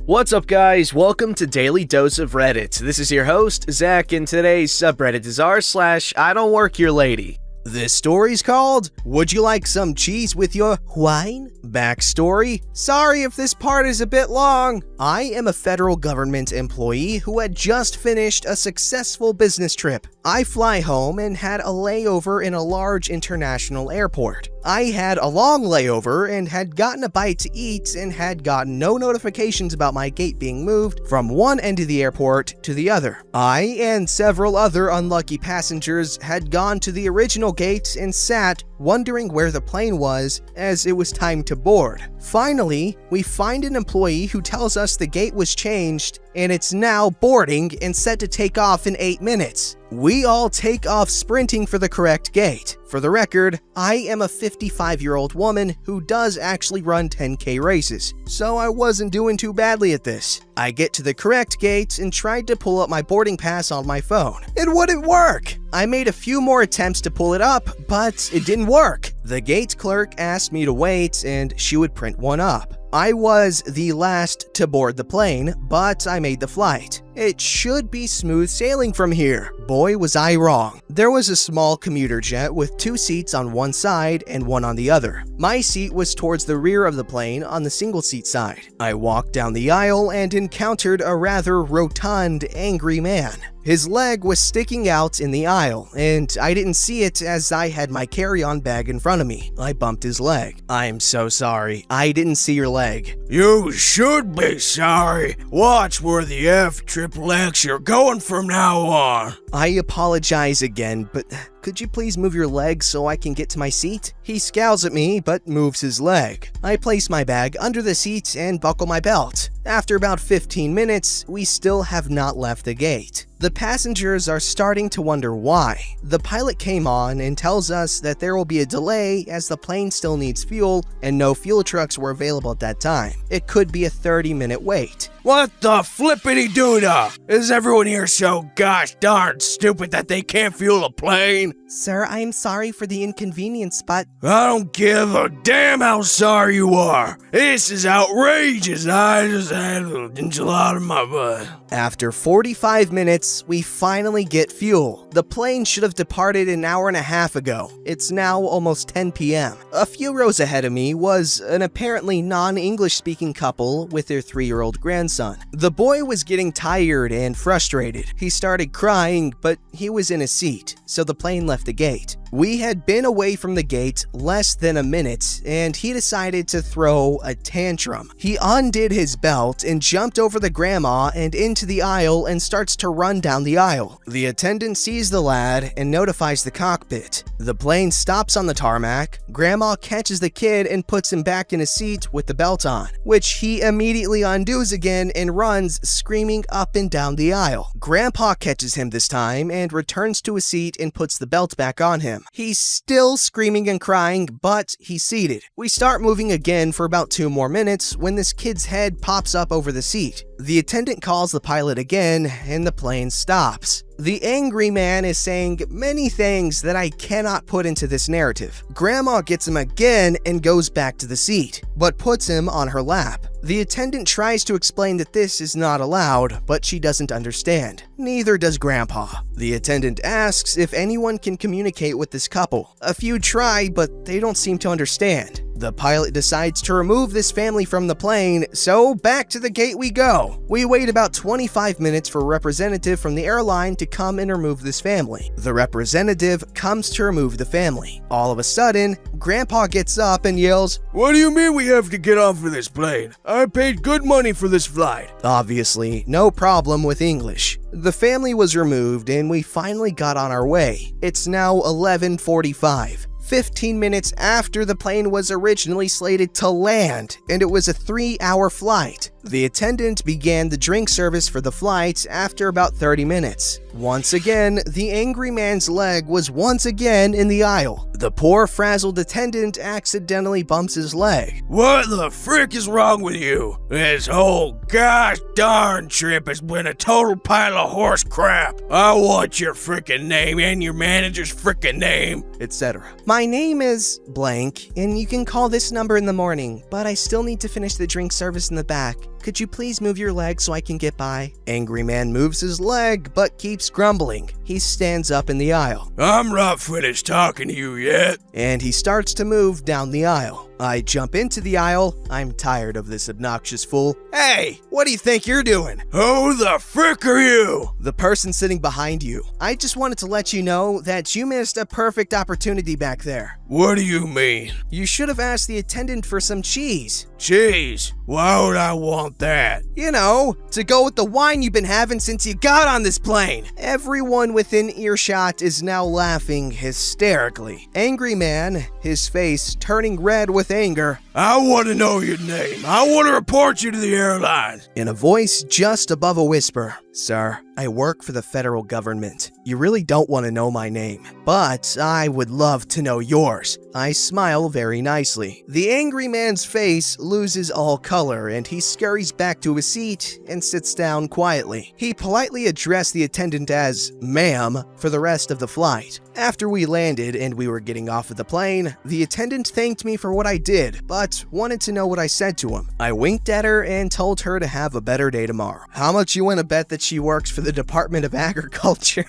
What's up, guys? Welcome to Daily Dose of Reddit. This is your host, Zach, and today's subreddit is r/IDontWorkHereLady. This story's called, Would You Like Some Cheese with Your Wine? Backstory: sorry if this part is a bit long. I am a federal government employee who had just finished a successful business trip. I fly home and had a layover in a large international airport. I had a long layover and had gotten a bite to eat and had gotten no notifications about my gate being moved from one end of the airport to the other. I and several other unlucky passengers had gone to the original gate and sat wondering where the plane was as it was time to board. Finally, we find an employee who tells us the gate was changed and it's now boarding and set to take off in 8 minutes. We all take off sprinting for the correct gate. For the record, I am a 55-year-old woman who does actually run 10K races, so I wasn't doing too badly at this. I get to the correct gate and tried to pull up my boarding pass on my phone. It wouldn't work! I made a few more attempts to pull it up, but it didn't work. The gate clerk asked me to wait and she would print one up. I was the last to board the plane, but I made the flight. It should be smooth sailing from here. Boy, was I wrong. There was a small commuter jet with 2 seats on one side and one on the other. My seat was towards the rear of the plane on the single seat side. I walked down the aisle and encountered a rather rotund, angry man. His leg was sticking out in the aisle, and I didn't see it as I had my carry-on bag in front of me. I bumped his leg. I'm so sorry. I didn't see your leg. You should be sorry. Watch where the F-triple-X you're going from now on. I apologize again, but could you please move your leg so I can get to my seat? He scowls at me, but moves his leg. I place my bag under the seat and buckle my belt. After about 15 minutes, we still have not left the gate. The passengers are starting to wonder why. The pilot came on and tells us that there will be a delay as the plane still needs fuel and no fuel trucks were available at that time. It could be a 30-minute wait. What the flippity-doo-dah? Is everyone here so gosh darn stupid that they can't fuel a plane? Sir, I'm sorry for the inconvenience, but I don't give a damn how sorry you are. This is outrageous. I just had an enchilada in my butt. After 45 minutes, we finally get fuel. The plane should have departed an hour and a half ago. It's now almost 10 p.m. A few rows ahead of me was an apparently non-English speaking couple with their 3-year-old grandson. The boy was getting tired and frustrated. He started crying, but he was in a seat, so the plane left the gate. We had been away from the gate less than a minute, and he decided to throw a tantrum. He undid his belt and jumped over the grandma and into the aisle and starts to run down the aisle. The attendant sees the lad and notifies the cockpit. The plane stops on the tarmac. Grandma catches the kid and puts him back in his seat with the belt on, which he immediately undoes again and runs screaming up and down the aisle. Grandpa catches him this time and returns to his seat and puts the belt back on him. He's still screaming and crying, but he's seated. We start moving again for about 2 more minutes when this kid's head pops up over the seat. The attendant calls the pilot again, and the plane stops. The angry man is saying many things that I cannot put into this narrative. Grandma gets him again and goes back to the seat, but puts him on her lap. The attendant tries to explain that this is not allowed, but she doesn't understand. Neither does Grandpa. The attendant asks if anyone can communicate with this couple. A few try, but they don't seem to understand. The pilot decides to remove this family from the plane, so back to the gate we go. We wait about 25 minutes for a representative from the airline to come and remove this family. The representative comes to remove the family. All of a sudden, Grandpa gets up and yells, "What do you mean we have to get off of this plane? I paid good money for this flight." Obviously, no problem with English. The family was removed and we finally got on our way. It's now 11:45. 15 minutes after the plane was originally slated to land, and it was a 3-hour flight. The attendant began the drink service for the flight after about 30 minutes. Once again, the angry man's leg was once again in the aisle. The poor frazzled attendant accidentally bumps his leg. What the frick is wrong with you? This whole gosh darn trip has been a total pile of horse crap. I want your frickin' name and your manager's frickin' name, etc. My name is blank, and you can call this number in the morning, but I still need to finish the drink service in the back. could you please move your leg so I can get by? Angry man moves his leg, but keeps grumbling. He stands up in the aisle. I'm not finished talking to you yet. And he starts to move down the aisle. I jump into the aisle. I'm tired of this obnoxious fool. Hey, what do you think you're doing? Who the frick are you? The person sitting behind you. I just wanted to let you know that you missed a perfect opportunity back there. What do you mean? You should have asked the attendant for some cheese. Cheese? Why would I want that? You know, to go with the wine you've been having since you got on this plane. Everyone within earshot is now laughing hysterically. Angry man, his face turning red with anger. I want to know your name. I want to report you to the airline. In a voice just above a whisper. Sir, I work for the federal government. You really don't want to know my name, but I would love to know yours. I smile very nicely. The angry man's face loses all color and he scurries back to his seat and sits down quietly. He politely addressed the attendant as ma'am for the rest of the flight. After we landed and we were getting off of the plane, the attendant thanked me for what I did, but wanted to know what I said to him. I winked at her and told her to have a better day tomorrow. How much you want to bet that she works for the Department of Agriculture?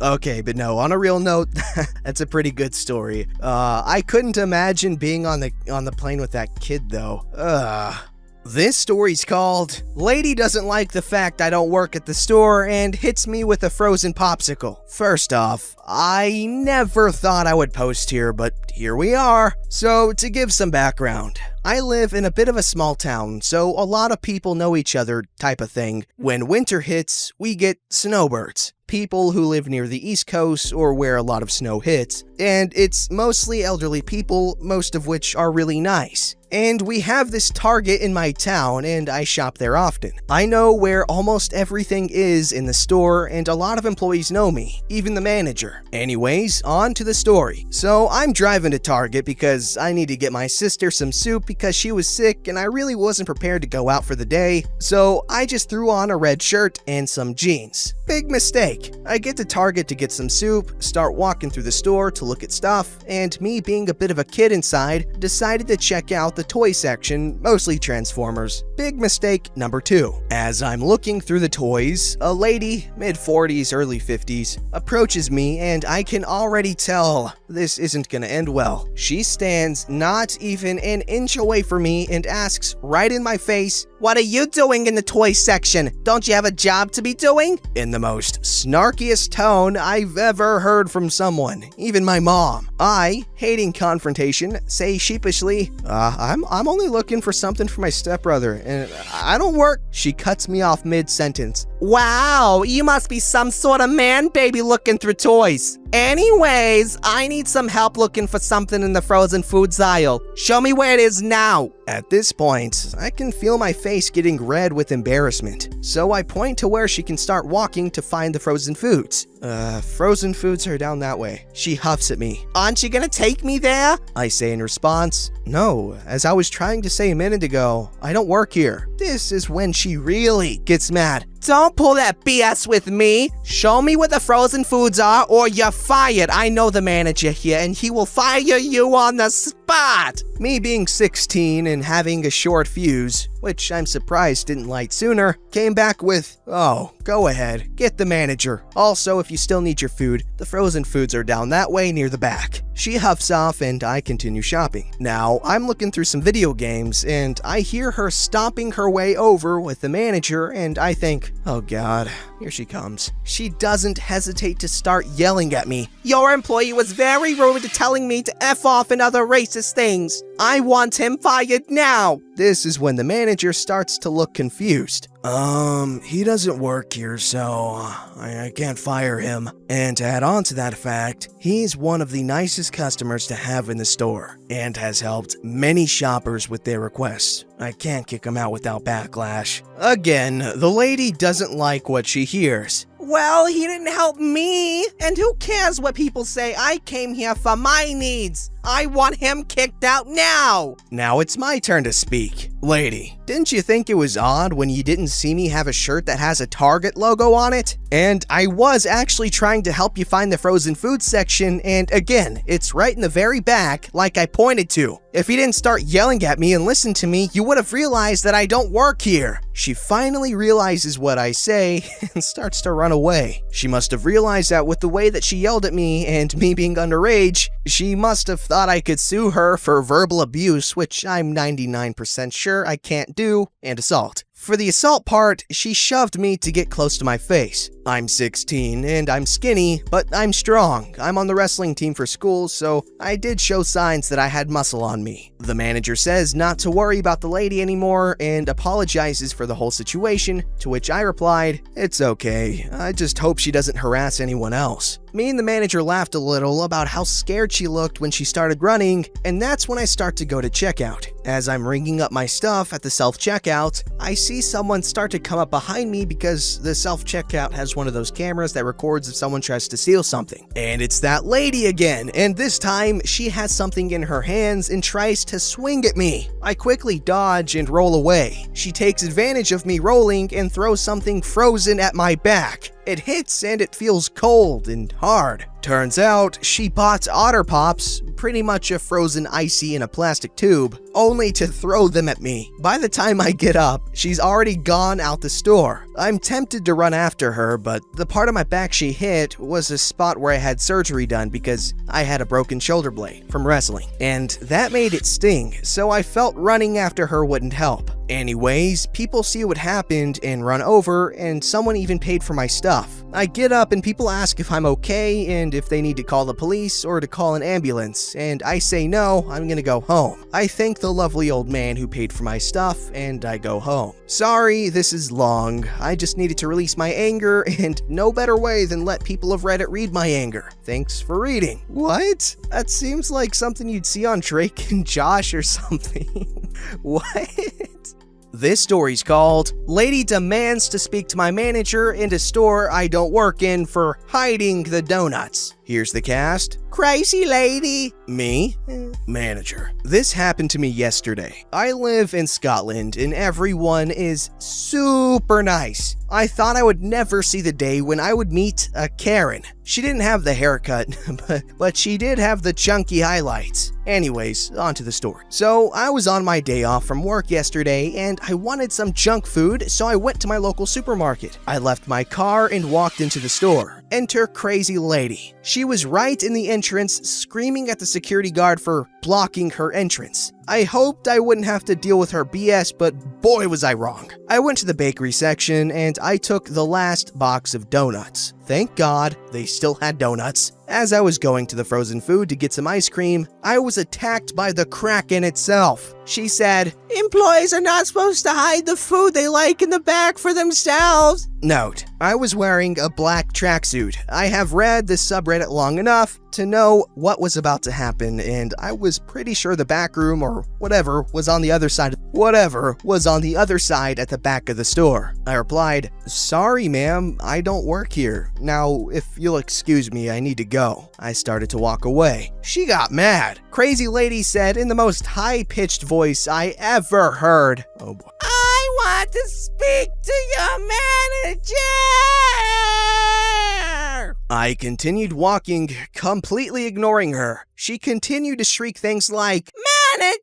Okay, but no, on a real note, that's a pretty good story. I couldn't imagine being on the plane with that kid though. This story's called Lady Doesn't Like the Fact I Don't Work at the Store and Hits Me with a Frozen Popsicle. First off, I never thought I would post here, but here we are. So, to give some background, I live in a bit of a small town, so a lot of people know each other type of thing. When winter hits, we get snowbirds. People who live near the East Coast or where a lot of snow hits, and it's mostly elderly people, most of which are really nice. And we have this Target in my town, and I shop there often. I know where almost everything is in the store, and a lot of employees know me, even the manager. Anyways, on to the story. So I'm driving to Target because I need to get my sister some soup because she was sick and I really wasn't prepared to go out for the day, so I just threw on a red shirt and some jeans. Big mistake. I get to Target to get some soup, start walking through the store to look at stuff, and me being a bit of a kid inside, decided to check out the toy section, mostly Transformers. Big mistake number 2. As I'm looking through the toys, a lady, mid-40s, early 50s, approaches me and I can already tell this isn't gonna end well. She stands not even an inch away from me and asks right in my face, "What are you doing in the toy section? Don't you have a job to be doing?" In the most snarkiest tone I've ever heard from someone, even my mom. I, hating confrontation, say sheepishly, I'm only looking for something for my stepbrother, and I don't work." She cuts me off mid-sentence. "Wow, you must be some sort of man baby looking through toys. Anyways, I need some help looking for something in the frozen foods aisle. Show me where it is now." At this point, I can feel my face getting red with embarrassment, so I point to where she can start walking to find the frozen foods. Frozen foods are down that way. She huffs at me. "Aren't you gonna take me there?" I say in response. "No, as I was trying to say a minute ago, I don't work here." This is when she really gets mad. "Don't pull that BS with me. Show me where the frozen foods are or you're fired. I know the manager here and he will fire you on the spot." Me being 16 and having a short fuse, which I'm surprised didn't light sooner, came back with, "Oh, go ahead, get the manager. Also, if you still need your food, the frozen foods are down that way near the back." She huffs off and I continue shopping. Now, I'm looking through some video games and I hear her stomping her way over with the manager and I think, oh god, here she comes. She doesn't hesitate to start yelling at me. "Your employee was very rude to telling me to F off and other racist things. I want him fired now." This is when the manager starts to look confused. He doesn't work here, so I can't fire him. And to add on to that fact, he's one of the nicest customers to have in the store and has helped many shoppers with their requests. I can't kick him out without backlash. Again, the lady doesn't like what she hears. "Well, he didn't help me, and who cares what people say? I came here for my needs. I want him kicked out now." Now it's my turn to speak. Lady, didn't you think it was odd when you didn't see me have a shirt that has a Target logo on it? And I was actually trying to help you find the frozen food section, and again, it's right in the very back like I pointed to. If you didn't start yelling at me and listen to me, you would have realized that I don't work here. She finally realizes what I say and starts to run away. She must have realized that with the way that she yelled at me and me being underage, she must have thought I could sue her for verbal abuse, which I'm 99% sure I can't do, and assault. For the assault part, she shoved me to get close to my face. I'm 16 and I'm skinny, but I'm strong. I'm on the wrestling team for school, so I did show signs that I had muscle on me. The manager says not to worry about the lady anymore and apologizes for the whole situation, to which I replied, "It's okay. I just hope she doesn't harass anyone else." Me and the manager laughed a little about how scared she looked when she started running, and that's when I start to go to checkout. As I'm ringing up my stuff at the self-checkout, I see someone start to come up behind me because the self-checkout has one of those cameras that records if someone tries to steal something. And it's that lady again, and this time she has something in her hands and tries to swing at me. I quickly dodge and roll away. She takes advantage of me rolling and throws something frozen at my back. It hits and it feels cold and hard. Turns out she bought Otter Pops, pretty much a frozen icy in a plastic tube, only to throw them at me. By the time I get up, she's already gone out the store. I'm tempted to run after her, but the part of my back she hit was a spot where I had surgery done because I had a broken shoulder blade from wrestling, and that made it sting, so I felt running after her wouldn't help. Anyways, people see what happened and run over, and someone even paid for my stuff. I get up and people ask if I'm okay and if they need to call the police or to call an ambulance, and I say no, I'm gonna go home. I thank the lovely old man who paid for my stuff, and I go home. Sorry, this is long. I just needed to release my anger, and no better way than let people of Reddit read my anger. Thanks for reading. What? That seems like something you'd see on Drake and Josh or something. What? This story's called Lady Demands to Speak to My Manager in a Store I Don't Work In for Hiding the Donuts. Here's the cast. Crazy lady. Me. Manager. This happened to me yesterday. I live in Scotland and everyone is super nice. I thought I would never see the day when I would meet a Karen. She didn't have the haircut, but she did have the chunky highlights. Anyways, on to the story. So, I was on my day off from work yesterday and I wanted some junk food, so I went to my local supermarket. I left my car and walked into the store. Enter Crazy Lady. She was right in the entrance, screaming at the security guard for blocking her entrance. I hoped I wouldn't have to deal with her BS, but boy was I wrong. I went to the bakery section and I took the last box of donuts. Thank God they still had donuts. As I was going to the frozen food to get some ice cream, I was attacked by the Kraken itself. She said, "Employees are not supposed to hide the food they like in the back for themselves." Note, I was wearing a black tracksuit. I have read this subreddit long enough to know what was about to happen, and I was pretty sure the back room or whatever was on the other side at the back of the store. I replied, "Sorry, ma'am, I don't work here. Now, if you'll excuse me, I need to go." I started to walk away. She got mad. Crazy Lady said in the most high-pitched voice I ever heard, "Oh boy. I want to speak to your manager." I continued walking, completely ignoring her. She continued to shriek things like, "Manager!"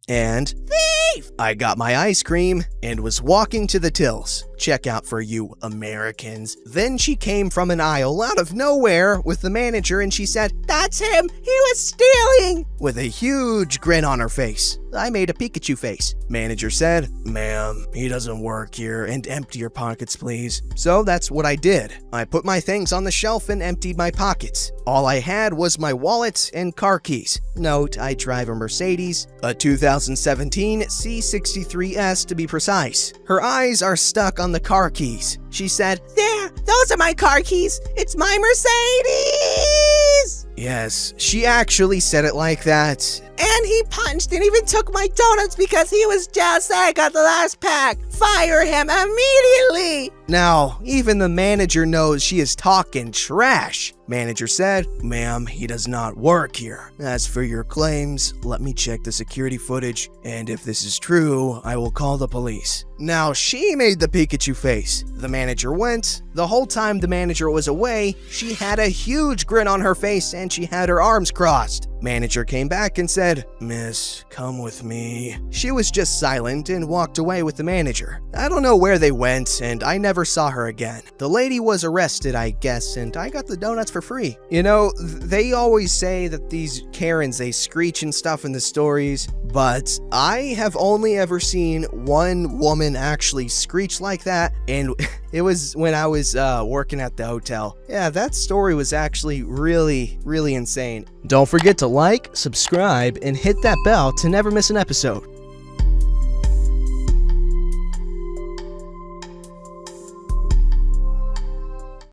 and "Thief!" I got my ice cream and was walking to the tills. Check out for you Americans. Then she came from an aisle out of nowhere with the manager and she said, "That's him! He was stealing!" with a huge grin on her face. I made a Pikachu face. Manager said, "Ma'am, he doesn't work here, and empty your pockets, please." So that's what I did. I put my things on the shelf and emptied my pockets. All I had was my wallet and car keys. Note, I drive a Mercedes, a 2017 C63S to be precise. Her eyes are stuck on the car keys. She said, "There, those are my car keys. It's my Mercedes." Yes, she actually said it like that. "And he punched and even took my donuts because he was jealous that I got the last pack. Fire him immediately! Now, even the manager knows she is talking trash. Manager said, "Ma'am, he does not work here. As for your claims, let me check the security footage, and if this is true, I will call the police." Now, she made the Pikachu face. The manager went. The whole time the manager was away, she had a huge grin on her face and she had her arms crossed. Manager came back and said, "Miss, come with me." She was just silent and walked away with the manager. I don't know where they went, and I never saw her again. The lady was arrested, I guess, and I got the donuts for free. You know, they always say that these Karens, they screech and stuff in the stories, but I have only ever seen one woman actually screech like that, and it was when I was working at the hotel. Yeah, that story was actually really, really insane. Don't forget to like, subscribe, and hit that bell to never miss an episode.